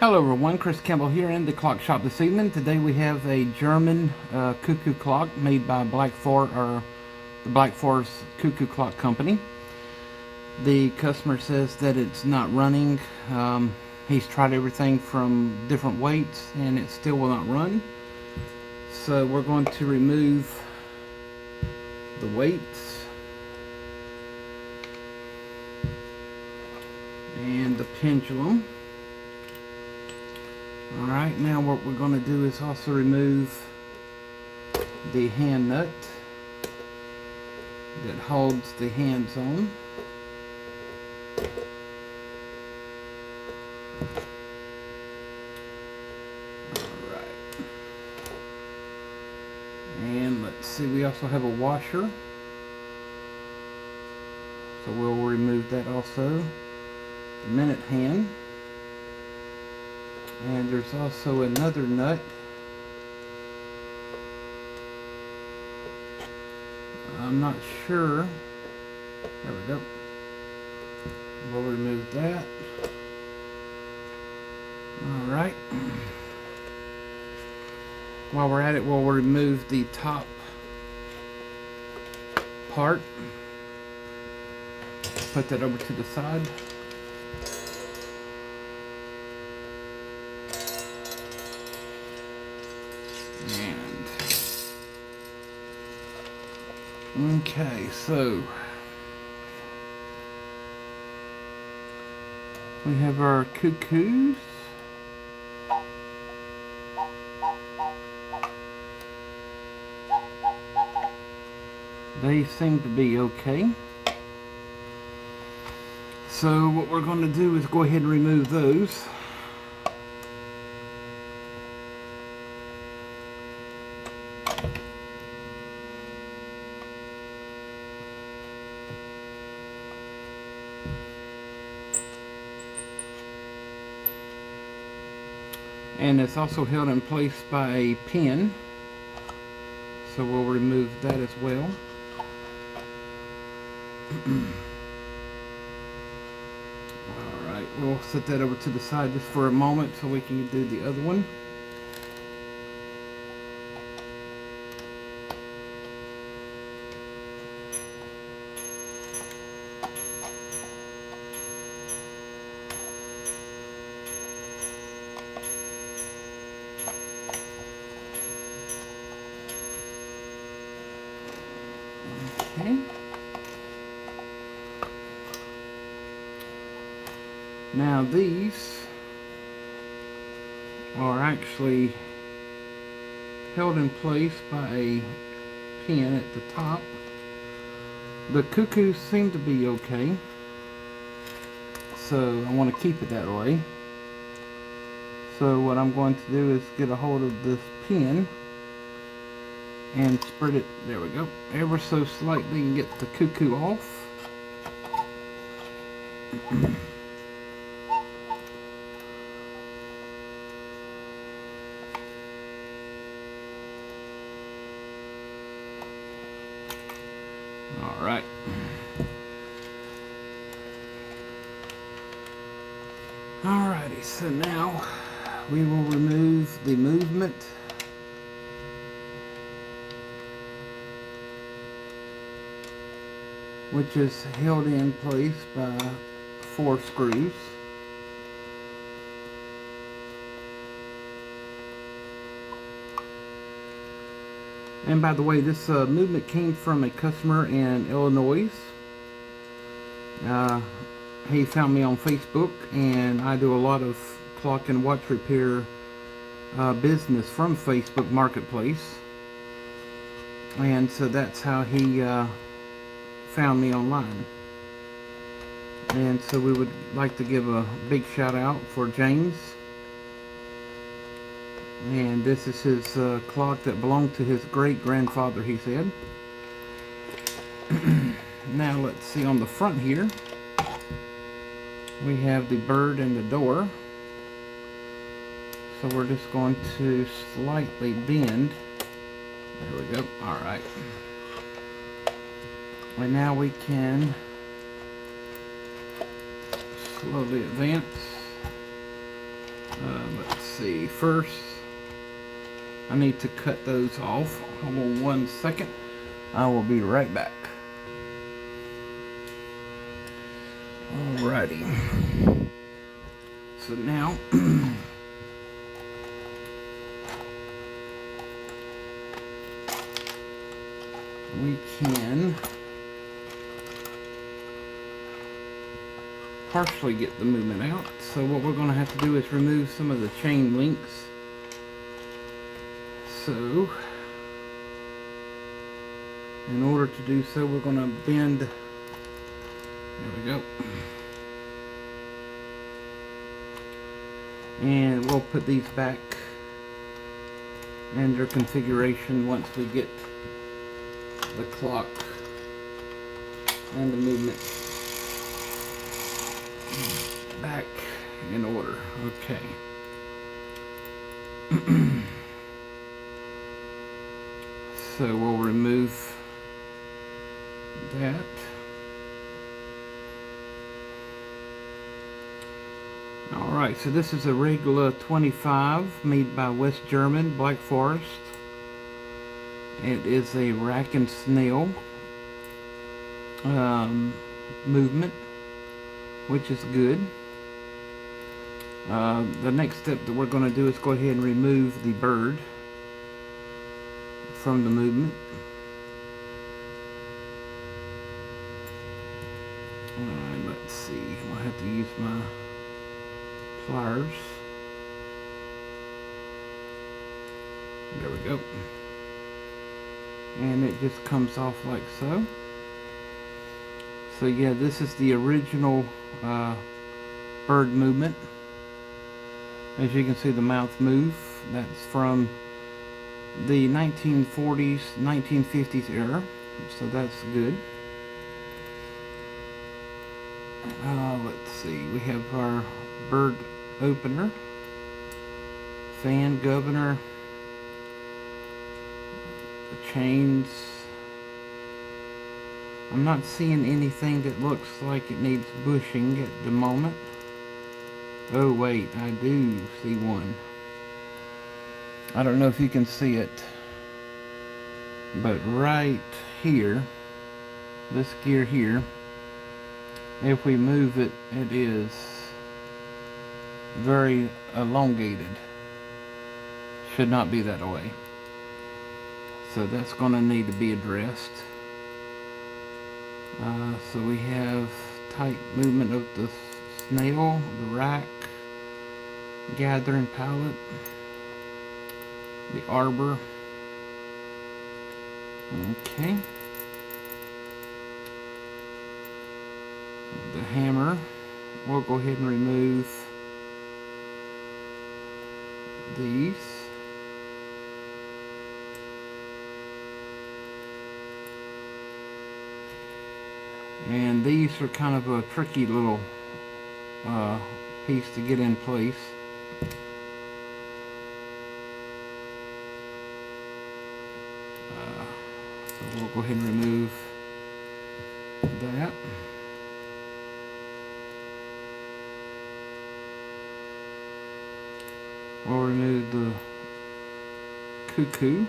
Hello everyone, Chris Campbell here in the clock shop this evening. Today we have a German cuckoo clock made by the Black Forest Cuckoo Clock Company. The customer says that it's not running. He's tried everything from different weights and it still will not run. So we're going to remove the weights and the pendulum. Alright, now what we're going to do is also remove the hand nut that holds the hands on. Alright. And let's see, we also have a washer. So we'll remove that also. The minute hand. And there's also another nut. I'm not sure. There we go. We'll remove that. Alright. While we're at it, we'll remove the top part. Put that over to the side. Okay, so we have our cuckoos. They seem to be okay. So what we're going to do is go ahead and remove those. And it's also held in place by a pin, so we'll remove that as well. Alright, we'll set that over to the side just for a moment so we can do the other one. Okay. Now these are actually held in place by a pin at the top. The cuckoos seem to be okay, so I want to keep it that way. So what I'm going to do is get a hold of this pin and spread it, there we go, ever so slightly and get the cuckoo off. Alright. Alrighty, so now we will remove the movement. Which is held in place by 4 screws. And by the way, this movement came from a customer in Illinois. He found me on Facebook, and I do a lot of clock and watch repair business from Facebook Marketplace. And so that's how he found me online. And so we would like to give a big shout out for James. And this is his clock that belonged to his great-grandfather, he said. Now let's see, on the front here we have the bird and the door. So we're just going to slightly bend. There we go. Alright. And now we can slowly advance. first I need to cut those off. Hold on 1 second. I will be right back. Alrighty. So now we can partially get the movement out. So what we're going to have to do is remove some of the chain links. So in order to do so, we're going to bend. There we go. And we'll put these back in their configuration once we get the clock and the movement back in order. Okay. So we'll remove that. Alright, so this is a Regula 25 made by West German Black Forest. It is a rack and snail movement, which is good. The next step that we're going to do is go ahead and remove the bird from the movement. Alright, let's see. I'll have to use my pliers. There we go. And it just comes off like so. So yeah, this is the original bird movement. As you can see, the mouth move. That's from the 1940s, 1950s era. So that's good. Let's see. We have our bird opener, fan governor, the chains. I'm not seeing anything that looks like it needs bushing at the moment. Oh wait, I do see one. I don't know if you can see it, but right here, this gear here, if we move it, it is very elongated. Should not be that way. So that's going to need to be addressed. So we have tight movement of the snail, the rack, gathering pallet, the arbor. Okay. The hammer. We'll go ahead and remove these. And these are kind of a tricky little piece to get in place. So we'll go ahead and remove that. We'll remove the coukoo.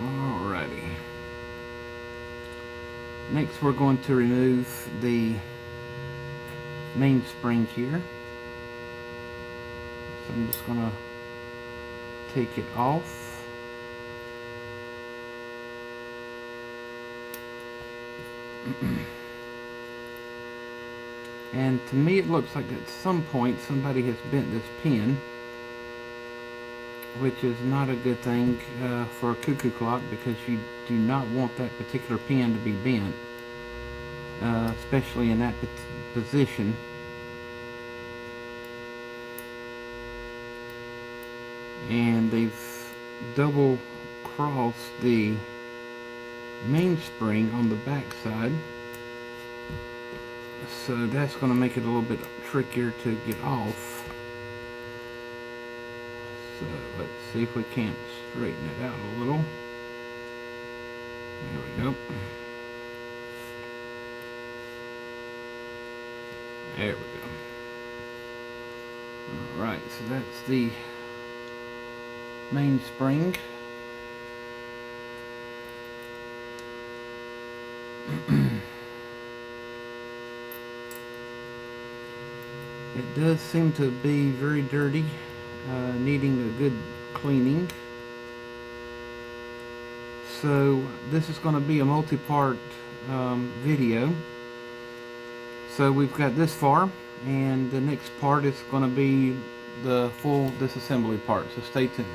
Alrighty. Next we're going to remove the mainspring here. So I'm just going to take it off. And to me it looks like at some point somebody has bent this pin, which is not a good thing for a cuckoo clock, because you do not want that particular pin to be bent, especially in that position. And they've double crossed the mainspring on the back side, so that's going to make it a little bit trickier to get off. So let's see if we can't straighten it out a little. There we go. There we go. Alright, so that's the main spring. It does seem to be very dirty, needing a good cleaning. So this is going to be a multi-part video. So we've got this far, and the next part is going to be the full disassembly part, so stay tuned.